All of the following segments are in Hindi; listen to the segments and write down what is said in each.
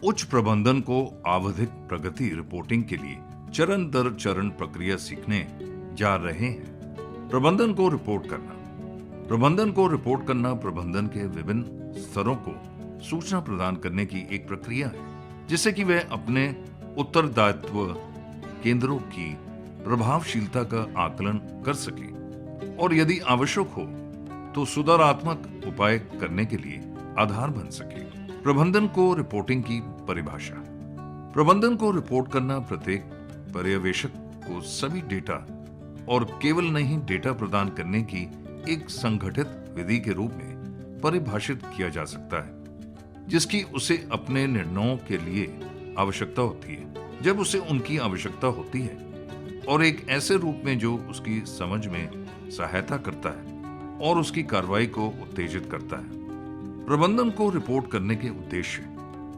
उच्च प्रबंधन को आवधिक प्रगति रिपोर्टिंग के लिए चरण दर चरण प्रक्रिया सीखने जा रहे हैं। प्रबंधन को रिपोर्ट करना प्रबंधन के विभिन्न स्तरों को सूचना प्रदान करने की एक प्रक्रिया है, जिससे कि वह अपने उत्तरदायित्व केंद्रों की प्रभावशीलता का आकलन कर सके और यदि आवश्यक हो तो सुधारात्मक उपाय करने के लिए आधार बन सके। प्रबंधन को रिपोर्टिंग की परिभाषा। प्रबंधन को रिपोर्ट करना प्रत्येक पर्यवेक्षक को सभी डेटा और केवल नहीं डेटा प्रदान करने की एक संगठित विधि के रूप में परिभाषित किया जा सकता है, जिसकी उसे अपने निर्णयों के लिए आवश्यकता होती है जब उसे उनकी आवश्यकता होती है, और एक ऐसे रूप में जो उसकी समझ में सहायता करता है और उसकी कार्रवाई को उत्तेजित करता है। प्रबंधन को रिपोर्ट करने के उद्देश्य।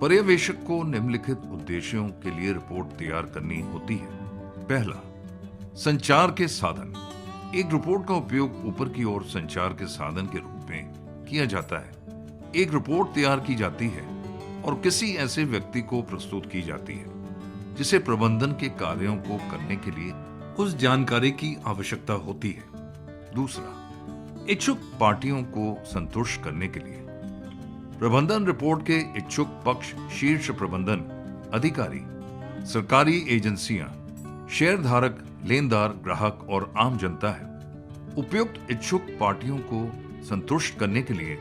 पर्यवेक्षक को निम्नलिखित उद्देश्यों के लिए रिपोर्ट तैयार करनी होती है। पहला, संचार के साधन। एक रिपोर्ट का उपयोग ऊपर की ओर संचार के साधन के रूप में किया जाता है। एक रिपोर्ट तैयार की जाती है और किसी ऐसे व्यक्ति को प्रस्तुत की जाती है जिसे प्रबंधन के कार्यों को करने के लिए उस जानकारी की आवश्यकता होती है। दूसरा, इच्छुक पार्टियों को संतुष्ट करने के लिए। प्रबंधन रिपोर्ट के इच्छुक पक्ष शीर्ष प्रबंधन अधिकारी, सरकारी एजेंसियां, शेयरधारक, लेनदार, ग्राहक और आम जनता है। उपयुक्त इच्छुक पार्टियों को संतुष्ट करने के लिए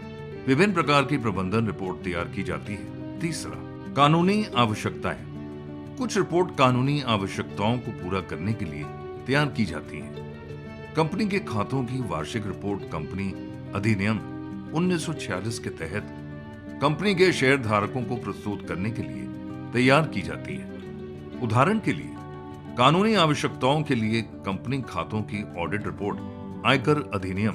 विभिन्न प्रकार की प्रबंधन रिपोर्ट तैयार की जाती है। तीसरा, कानूनी आवश्यकताएं। कुछ रिपोर्ट कानूनी आवश्यकताओं को पूरा करने के लिए तैयार की जाती है। कंपनी के खातों की वार्षिक रिपोर्ट कंपनी अधिनियम 1946 के तहत कंपनी के शेयरधारकों को प्रस्तुत करने के लिए तैयार की जाती है। उदाहरण के लिए, कानूनी आवश्यकताओं के लिए कंपनी खातों की ऑडिट रिपोर्ट आयकर अधिनियम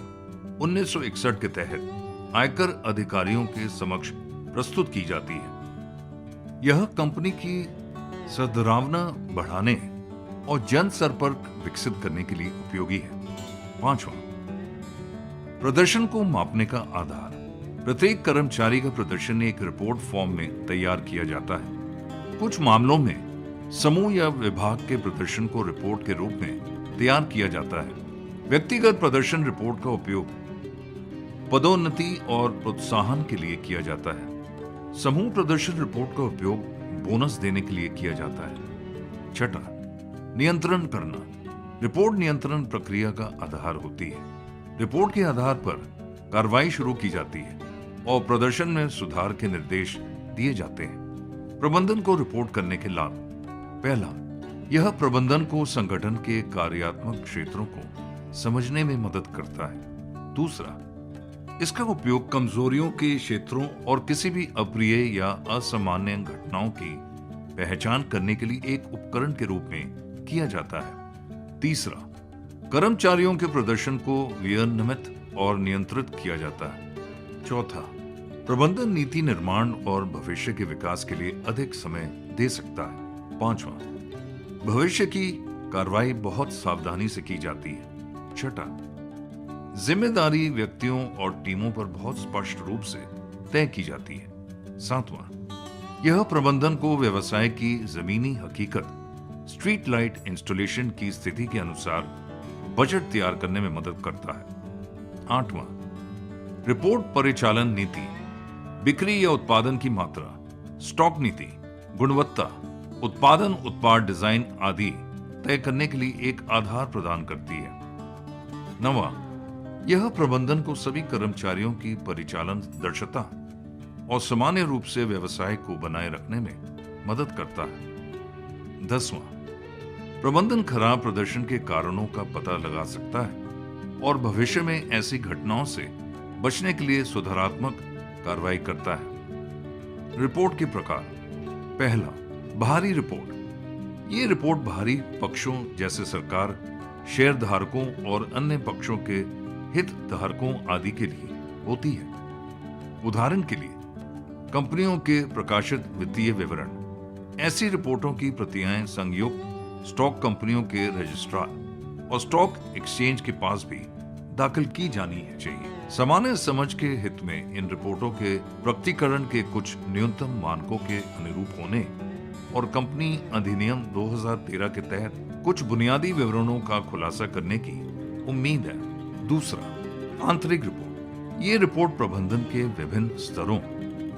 1961 के तहत आयकर अधिकारियों के समक्ष प्रस्तुत की जाती है। यह कंपनी की सद्भावना बढ़ाने और जन संपर्क विकसित करने के लिए उपयोगी है। पांचवा, प्रदर्शन को मापने का आधार। प्रत्येक कर्मचारी का प्रदर्शन एक रिपोर्ट फॉर्म में तैयार किया जाता है। कुछ मामलों में समूह या विभाग के प्रदर्शन को रिपोर्ट के रूप में तैयार किया जाता है। व्यक्तिगत प्रदर्शन रिपोर्ट का उपयोग पदोन्नति और प्रोत्साहन के लिए किया जाता है। समूह प्रदर्शन रिपोर्ट का उपयोग बोनस देने के लिए किया जाता है। छठा, नियंत्रण करना। रिपोर्ट नियंत्रण प्रक्रिया का आधार होती है। रिपोर्ट के आधार पर कार्रवाई शुरू की जाती है और प्रदर्शन में सुधार के निर्देश दिए जाते हैं। प्रबंधन को रिपोर्ट करने के लाभ। पहला, यह प्रबंधन को संगठन के कार्यात्मक क्षेत्रों को समझने में मदद करता है। दूसरा, इसका उपयोग कमजोरियों के क्षेत्रों और किसी भी अप्रिय या असामान्य घटनाओं की पहचान करने के लिए एक उपकरण के रूप में किया जाता है। तीसरा, कर्मचारियों के प्रदर्शन को विनियमित और नियंत्रित किया जाता है। चौथा, प्रबंधन नीति निर्माण और भविष्य के विकास के लिए अधिक समय दे सकता है। पांचवा, भविष्य की कार्रवाई बहुत सावधानी से की जाती है। छठा, जिम्मेदारी व्यक्तियों और टीमों पर बहुत स्पष्ट रूप से तय की जाती है। सातवां, यह प्रबंधन को व्यवसाय की जमीनी हकीकत, स्ट्रीट लाइट इंस्टॉलेशन की स्थिति के अनुसार बजट तैयार करने में मदद करता है। आठवां, रिपोर्ट परिचालन नीति, बिक्री या उत्पादन की मात्रा, स्टॉक नीति, गुणवत्ता, उत्पादन, उत्पाद डिजाइन आदि तय करने के लिए एक आधार प्रदान करती है। नवा, यह प्रबंधन को सभी कर्मचारियों की परिचालन दक्षता और सामान्य रूप से व्यवसाय को बनाए रखने में मदद करता है। 10वां, प्रबंधन खराब प्रदर्शन के कारणों का पता लगा सकता है और भविष्य में ऐसी घटनाओं से बचने के लिए सुधारात्मक कार्रवाई करता है। रिपोर्ट के प्रकार। पहला, बाहरी रिपोर्ट। ये रिपोर्ट बाहरी पक्षों जैसे सरकार, शेयरधारकों और अन्य पक्षों के हितधारकों आदि के लिए होती है। उदाहरण के लिए, कंपनियों के प्रकाशित वित्तीय विवरण। ऐसी रिपोर्टों की प्रतियां संयुक्त स्टॉक कंपनियों के रजिस्ट्रार और स्टॉक एक्सचेंज के पास भी दाखिल की जानी चाहिए। सामान्य समझ के हित में इन रिपोर्टों के प्रकटीकरण के कुछ न्यूनतम मानकों के अनुरूप होने और कंपनी अधिनियम 2013 के तहत कुछ बुनियादी विवरणों का खुलासा करने की उम्मीद है। दूसरा, आंतरिक रिपोर्ट। ये रिपोर्ट प्रबंधन के विभिन्न स्तरों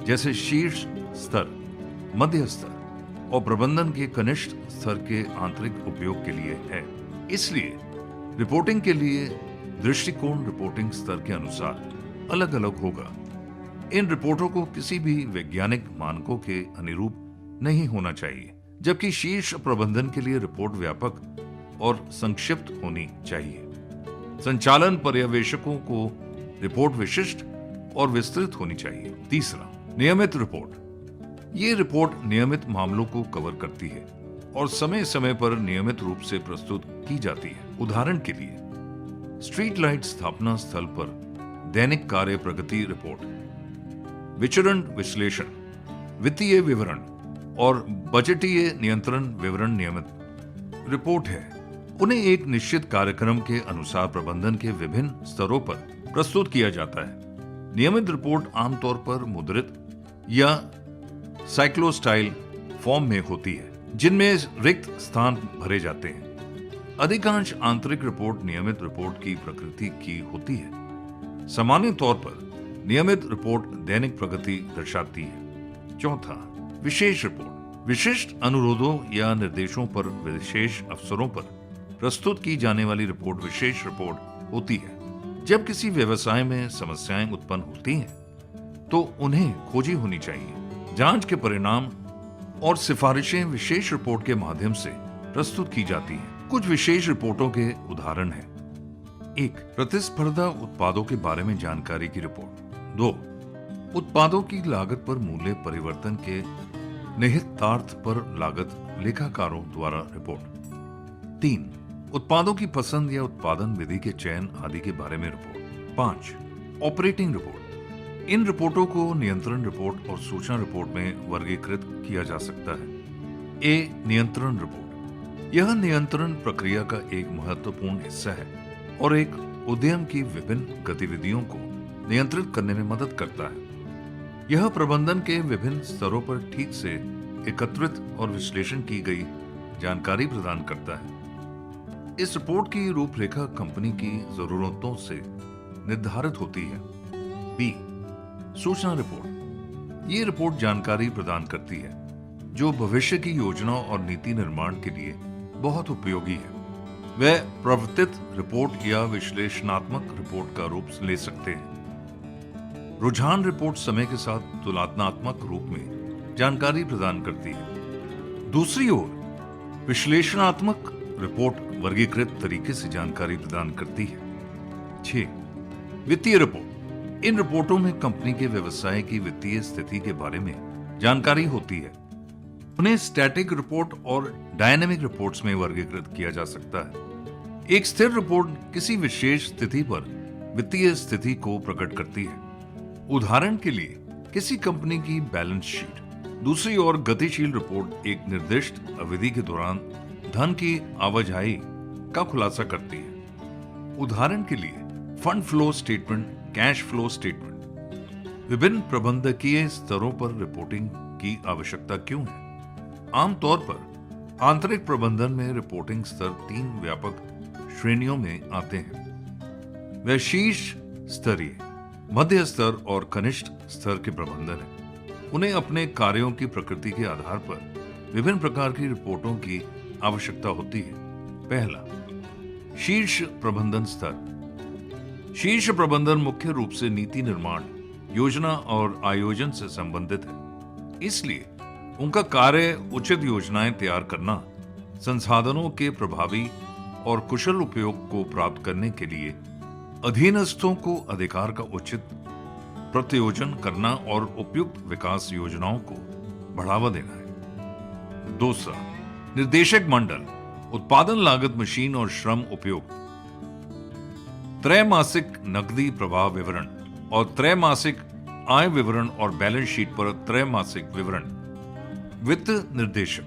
जैसे शीर्ष स्तर, मध्य स्तर और प्रबंधन के कनिष्ठ स्तर के आंतरिक उपयोग के लिए है। इसलिए रिपोर्टिंग के लिए दृष्टिकोण रिपोर्टिंग स्तर के अनुसार अलग अलग होगा। इन रिपोर्टों को किसी भी वैज्ञानिक मानकों के अनुरूप नहीं होना चाहिए, जबकि शीर्ष प्रबंधन के लिए रिपोर्ट व्यापक और संक्षिप्त होनी चाहिए। संचालन पर्यवेक्षकों को रिपोर्ट विशिष्ट और विस्तृत होनी चाहिए। तीसरा, नियमित रिपोर्ट। ये रिपोर्ट नियमित मामलों को कवर करती है और समय समय पर नियमित रूप से प्रस्तुत की जाती है। उदाहरण के लिए, स्ट्रीट लाइट स्थापना स्थल पर दैनिक कार्य प्रगति रिपोर्ट, विचरण विश्लेषण, वित्तीय विवरण और बजटीय नियंत्रण विवरण नियमित रिपोर्ट है। उन्हें एक निश्चित कार्यक्रम के अनुसार प्रबंधन के विभिन्न स्तरों पर प्रस्तुत किया जाता है। नियमित रिपोर्ट आमतौर पर मुद्रित या साइक्लोस्टाइल फॉर्म में होती है, जिनमें रिक्त स्थान भरे जाते हैं। अधिकांश आंतरिक रिपोर्ट नियमित रिपोर्ट की प्रकृति की होती है। सामान्य तौर पर नियमित रिपोर्ट दैनिक प्रगति दर्शाती है। चौथा, विशेष रिपोर्ट। विशिष्ट अनुरोधों या निर्देशों पर विशेष अवसरों पर प्रस्तुत की जाने वाली रिपोर्ट विशेष रिपोर्ट होती है। जब किसी व्यवसाय में समस्याएं उत्पन्न होती हैं, तो उन्हें खोजी होनी चाहिए। जांच के परिणाम और सिफारिशें विशेष रिपोर्ट के माध्यम से प्रस्तुत की जाती हैं। कुछ विशेष रिपोर्टों के उदाहरण हैं। 1. प्रतिस्पर्धा उत्पादों के बारे में जानकारी की रिपोर्ट। 2. उत्पादों की लागत पर मूल्य परिवर्तन के निहितार्थ पर लागत लेखाकारों द्वारा रिपोर्ट। 3. उत्पादों की पसंद या उत्पादन विधि के चयन आदि के बारे में रिपोर्ट। 5. Operating report. इन रिपोर्टों को नियंत्रण रिपोर्ट और सूचना रिपोर्ट में वर्गीकृत किया जा सकता है। ए. नियंत्रण रिपोर्ट। यह नियंत्रण प्रक्रिया का एक महत्वपूर्ण हिस्सा है और एक उद्यम की विभिन्न गतिविधियों को नियंत्रित करने में मदद करता है। यह प्रबंधन के विभिन्न स्तरों पर ठीक से एकत्रित और विश्लेषण की गई जानकारी प्रदान करता है। इस रिपोर्ट की रूपरेखा कंपनी की जरूरतों से निर्धारित होती है। बी. सूचना रिपोर्ट। ये रिपोर्ट जानकारी प्रदान करती है जो भविष्य की योजना और नीति निर्माण के लिए बहुत उपयोगी है। वह प्रवर्तित रिपोर्ट या विश्लेषणात्मक रिपोर्ट का रूप ले सकते हैं। रुझान रिपोर्ट समय के साथ तुलनात्मक रूप में जानकारी प्रदान करती है। दूसरी ओर विश्लेषणात्मक रिपोर्ट वर्गीकृत तरीके से जानकारी प्रदान करती है। 6. वित्तीय रिपोर्ट। इन रिपोर्टों में कंपनी के व्यवसाय की वित्तीय स्थिति के बारे में जानकारी होती है। उन्हें स्टैटिक रिपोर्ट और डायनेमिक रिपोर्ट्स में वर्गीकृत किया जा सकता है। एक स्थिर रिपोर्ट किसी विशेष स्थिति पर वित्तीय स्थिति को प्रकट करती है। उदाहरण के लिए किसी कंपनी की बैलेंस शीट। दूसरी ओर गतिशील रिपोर्ट एक निर्दिष्ट अवधि के दौरान धन की आवाजाही का खुलासा करती है। उदाहरण के लिए fund flow statement, cash flow statement. विभिन्न प्रबंधकीय स्तरों पर रिपोर्टिंग की आवश्यकता क्यों है? आमतौर पर आंतरिक प्रबंधन में रिपोर्टिंग स्तर 3 व्यापक श्रेणियों में आते हैं। वह शीर्ष स्तरीय, मध्य स्तर और कनिष्ठ स्तर के प्रबंधन है। उन्हें अपने कार्यों की प्रकृति के आधार पर विभिन्न प्रकार की रिपोर्टों की आवश्यकता होती है। पहला, शीर्ष प्रबंधन स्तर। शीर्ष प्रबंधन मुख्य रूप से नीति निर्माण, योजना और आयोजन से संबंधित है। इसलिए उनका कार्य उचित योजनाएं तैयार करना, संसाधनों के प्रभावी और कुशल उपयोग को प्राप्त करने के लिए अधीनस्थों को अधिकार का उचित प्रत्योजन करना और उपयुक्त विकास योजनाओं को बढ़ावा देना है। दूसरा, निर्देशक मंडल, उत्पादन लागत, मशीन और श्रम उपयोग, त्रैमासिक नकदी प्रवाह विवरण और त्रैमासिक आय विवरण और बैलेंस शीट पर त्रैमासिक विवरण। वित्त निर्देशक,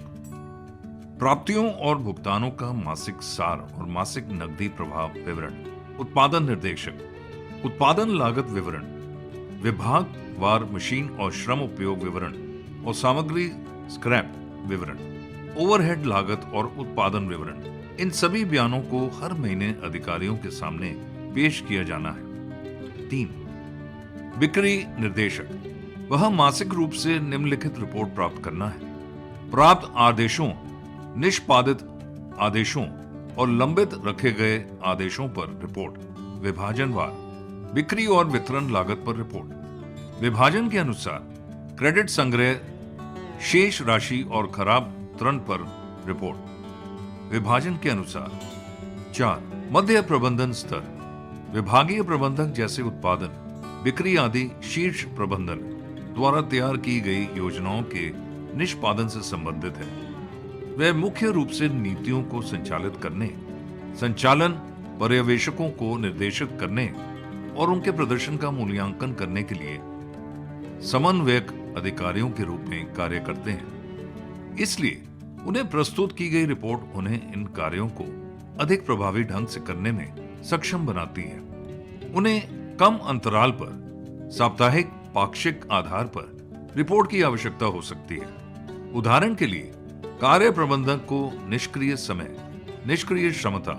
प्राप्तियों और भुगतानों का मासिक सार और मासिक नकदी प्रवाह विवरण। उत्पादन निर्देशक, उत्पादन लागत विवरण, विभाग वार मशीन और श्रम उपयोग विवरण और सामग्री स्क्रैप विवरण, ओवरहेड लागत और उत्पादन विवरण। इन सभी बयानों को हर महीने अधिकारियों के सामने पेश किया जाना है। 3. बिक्री निर्देशक, वह मासिक रूप से निम्नलिखित रिपोर्ट प्राप्त करना है। प्राप्त आदेशों, निष्पादित आदेशों और लंबित रखे गए आदेशों पर रिपोर्ट। विभाजनवार, बिक्री और वितरण लागत पर रिपोर्ट। विभाजन के अनुसार क्रेडिट संग्रह, शेष राशि और खराब ऋण पर रिपोर्ट। विभाजन के अनुसार 4. मध्य प्रबंधन स्तर, विभागीय प्रबंधक जैसे उत्पादन, बिक्री आदि शीर्ष प्रबंधन द्वारा तैयार की गई योजनाओं के निष्पादन से संबंधित है। वह मुख्य रूप से नीतियों को संचालित करने, संचालन पर्यवेक्षकों को निर्देशित करने और उनके प्रदर्शन का मूल्यांकन करने के लिए समन्वयक अधिकारियों के रूप में कार्य करते हैं। इसलिए उन्हें प्रस्तुत की गई रिपोर्ट उन्हें इन कार्यों को अधिक प्रभावी ढंग से करने में सक्षम बनाती है। उन्हें कम अंतराल पर, साप्ताहिक, पाक्षिक आधार पर रिपोर्ट की आवश्यकता हो सकती है। उदाहरण के लिए कार्य प्रबंधक को निष्क्रिय समय, निष्क्रिय क्षमता,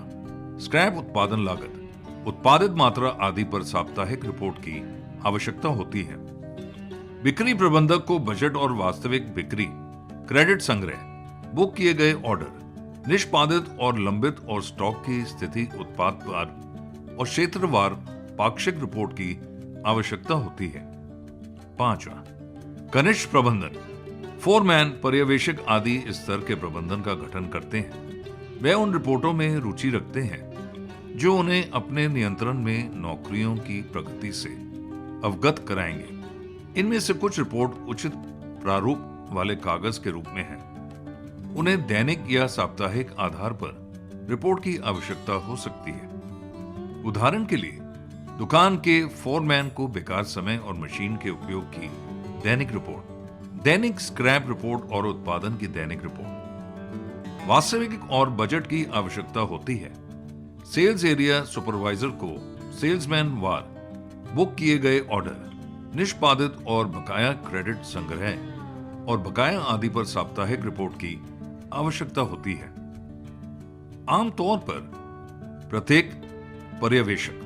स्क्रैप उत्पादन लागत, उत्पादित मात्रा आदि पर साप्ताहिक रिपोर्ट की आवश्यकता होती है। बिक्री प्रबंधक को बजट और वास्तविक बिक्री, क्रेडिट संग्रह, बुक किए गए ऑर्डर, निष्पादित और लंबित और स्टॉक की स्थिति, उत्पाद पर और क्षेत्रवार पाक्षिक रिपोर्ट की आवश्यकता होती है। 5वां, कनिष्ठ प्रबंधन, फोरमैन, पर्यवेक्षक आदि स्तर के प्रबंधन का गठन करते हैं। वे उन रिपोर्टों में रुचि रखते हैं जो उन्हें अपने नियंत्रण में नौकरियों की प्रगति से अवगत कराएंगे। इनमें से कुछ रिपोर्ट उचित प्रारूप वाले कागज के रूप में है। उन्हें दैनिक या साप्ताहिक आधार पर रिपोर्ट की आवश्यकता हो सकती है। उदाहरण के लिए दुकान के फोरमैन को बेकार समय और मशीन के उपयोग की दैनिक रिपोर्ट, दैनिक स्क्रैप रिपोर्ट और उत्पादन की दैनिक रिपोर्ट। वास्तविक और बजट की आवश्यकता होती है। सेल्स एरिया सुपरवाइजर को सेल्समैन वार, बुक किए गए ऑर्डर, निष्पादित और बकाया क्रेडिट संग्रह और बकाया आदि पर साप्ताहिक रिपोर्ट की आवश्यकता होती है। आमतौर पर प्रत्येक पर्यवेक्षक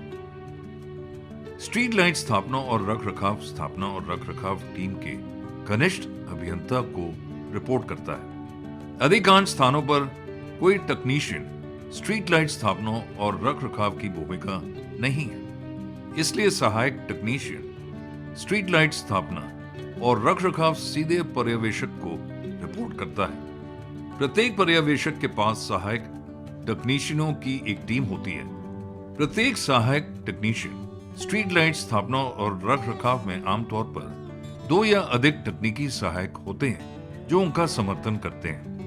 स्ट्रीट लाइट स्थापना और रखरखाव स्थापना और रखरखाव टीम के कनिष्ठ अभियंता को रिपोर्ट करता है। अधिकांश स्थानों पर कोई टेक्नीशियन स्ट्रीट लाइट स्थापना और रखरखाव की भूमिका नहीं है। इसलिए सहायक टेक्नीशियन स्ट्रीट लाइट स्थापना और रखरखाव सीधे पर्यवेक्षक को रिपोर्ट करता है। प्रत्येक पर्यवेक्षक के पास सहायक टेक्नीशियनों की एक टीम होती है। प्रत्येक सहायक टेक्नीशियन स्ट्रीट लाइट स्थापना और रखरखाव में आमतौर पर 2 या अधिक तकनीकी सहायक होते हैं जो उनका समर्थन करते हैं।